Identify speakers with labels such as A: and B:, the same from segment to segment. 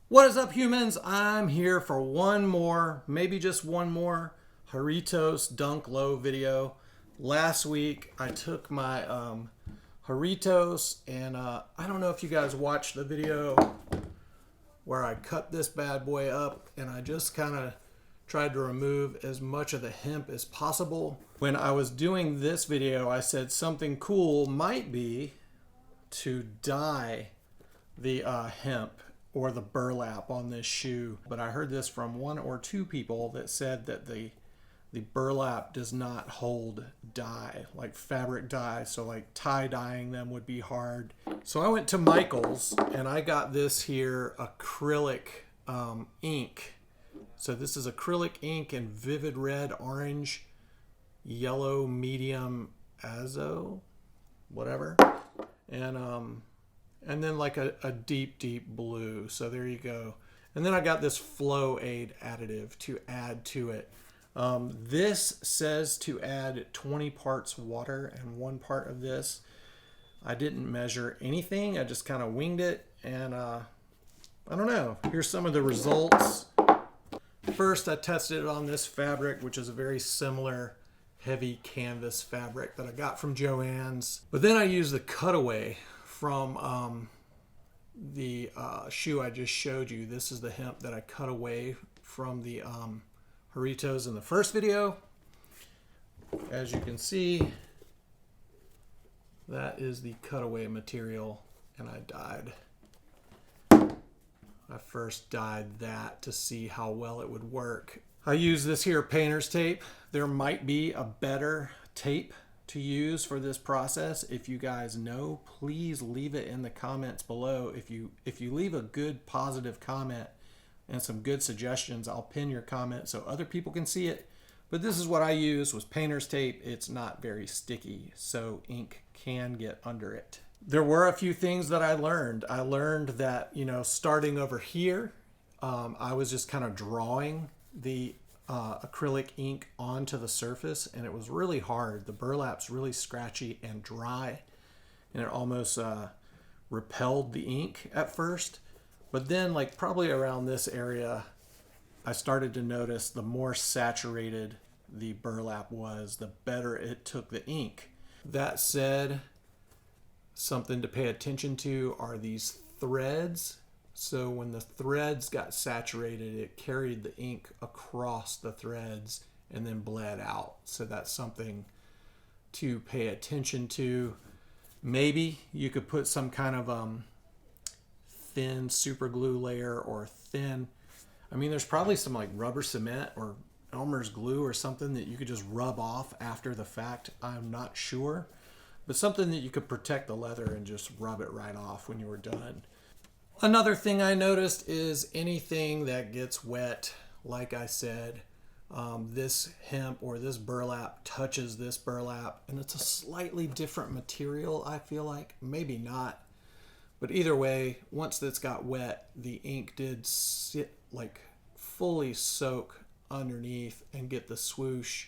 A: What is up, humans? I'm here for one more, maybe just one more Jarritos Dunk Low video. Last week I took my Jarritos and I don't know if you guys watched the video where I cut this bad boy up and I just kind of tried to remove as much of the hemp as possible. When I was doing this video, I said something cool might be to dye the hemp or the burlap on this shoe. But I heard this from one or two people that said that the burlap does not hold dye, like fabric dye, so like tie dyeing them would be hard. So I went to Michael's and I got this here acrylic ink. So this is acrylic ink in vivid red, orange, yellow, medium, azo, whatever. And then like a deep, deep blue. So there you go. And then I got this Flow Aid additive to add to it. This says to add 20 parts water and 1 part of this. I didn't measure anything. I just kind of winged it. And I don't know. Here's some of the results. First, I tested it on this fabric, which is a very similar heavy canvas fabric that I got from Joann's. But then I used the cutaway from the shoe I just showed you. This is the hemp that I cut away from the Jarritos in the first video. As you can see, that is the cutaway material, and I dyed. I first dyed that to see how well it would work. I use this here painter's tape. There might be a better tape to use for this process. If you guys know, please leave it in the comments below. If you leave a good positive comment and some good suggestions, I'll pin your comment so other people can see it. But this is what I use, was painter's tape. It's not very sticky, so ink can get under it. There were a few things that I learned. I learned that, starting over here, I was just kind of drawing the acrylic ink onto the surface, and it was really hard. The burlap's really scratchy and dry, and it almost repelled the ink at first. But then, like probably around this area, I started to notice the more saturated the burlap was, the better it took the ink. That said, something to pay attention to are these threads. So when the threads got saturated, it carried the ink across the threads and then bled out. So that's something to pay attention to. Maybe you could put some kind of thin super glue layer, or thin, there's probably some like rubber cement or Elmer's glue or something that you could just rub off after the fact. I'm not sure, but something that you could protect the leather and just rub it right off when you were done. Another thing I noticed is anything that gets wet, like I said, this hemp or this burlap touches this burlap, and it's a slightly different material, I feel like. Maybe not. But either way, once this got wet, the ink did sit, like fully soak underneath and get the swoosh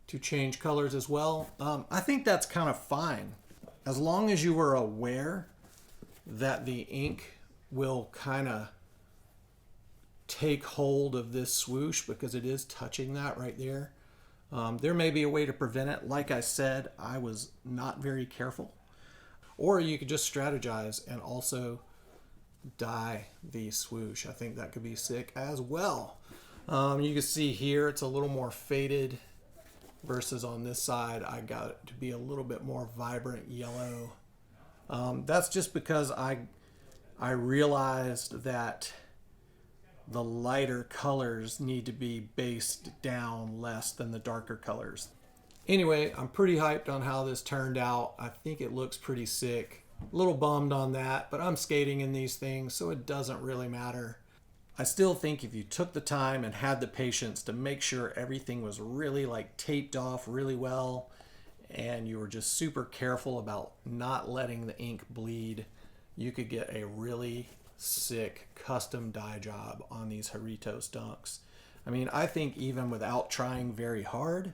A: to change colors as well. I think that's kind of fine. As long as you were aware that the ink will kind of take hold of this swoosh, because it is touching that right there. There may be a way to prevent it. Like I said, I was not very careful. Or you could just strategize and also dye the swoosh. I think that could be sick as well. You can see here it's a little more faded versus on this side I got it to be a little bit more vibrant yellow. That's just because I realized that the lighter colors need to be based down less than the darker colors. Anyway, I'm pretty hyped on how this turned out. I think it looks pretty sick. A little bummed on that, but I'm skating in these things, so it doesn't really matter. I still think if you took the time and had the patience to make sure everything was really like taped off really well, and you were just super careful about not letting the ink bleed, you could get a really sick custom dye job on these Jarritos Dunks. I think even without trying very hard,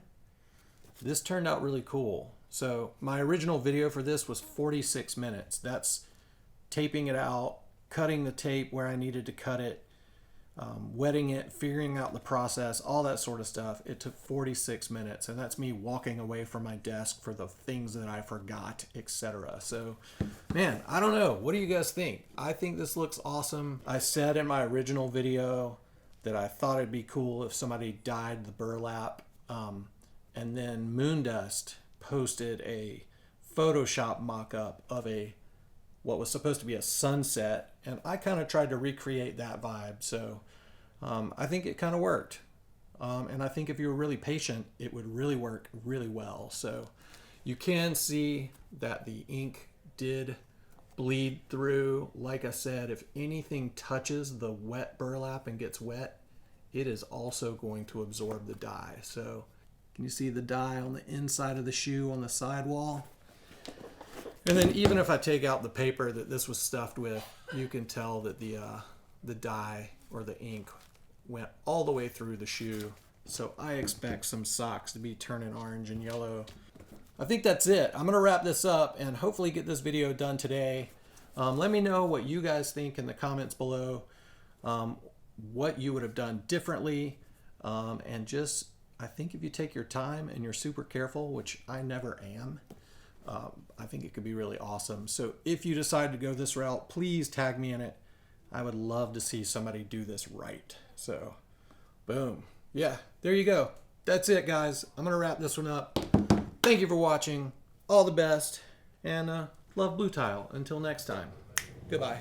A: this turned out really cool. So my original video for this was 46 minutes. That's taping it out, cutting the tape where I needed to cut it, wetting it, figuring out the process, all that sort of stuff. It took 46 minutes, and that's me walking away from my desk for the things that I forgot, etc. So, man, I don't know. What do you guys think? I think this looks awesome. I said in my original video that I thought it'd be cool if somebody dyed the burlap, and then Moondust posted a Photoshop mock-up of what was supposed to be a sunset, and I kind of tried to recreate that vibe. So I think it kind of worked, and I think if you were really patient, it would really work really well. So you can see that the ink did bleed through. Like I said, if anything touches the wet burlap and gets wet, it is also going to absorb the dye. So can you see the dye on the inside of the shoe on the sidewall? And then even if I take out the paper that this was stuffed with, you can tell that the dye or the ink went all the way through the shoe. So I expect some socks to be turning orange and yellow. I think that's it. I'm gonna wrap this up and hopefully get this video done today. Let me know what you guys think in the comments below, what you would have done differently, and just, I think if you take your time and you're super careful, which I never am, I think it could be really awesome. So if you decide to go this route, please tag me in it. I would love to see somebody do this right. So, boom. Yeah, there you go. That's it, guys. I'm going to wrap this one up. Thank you for watching. All the best. And love Blue Tile. Until next time. Goodbye.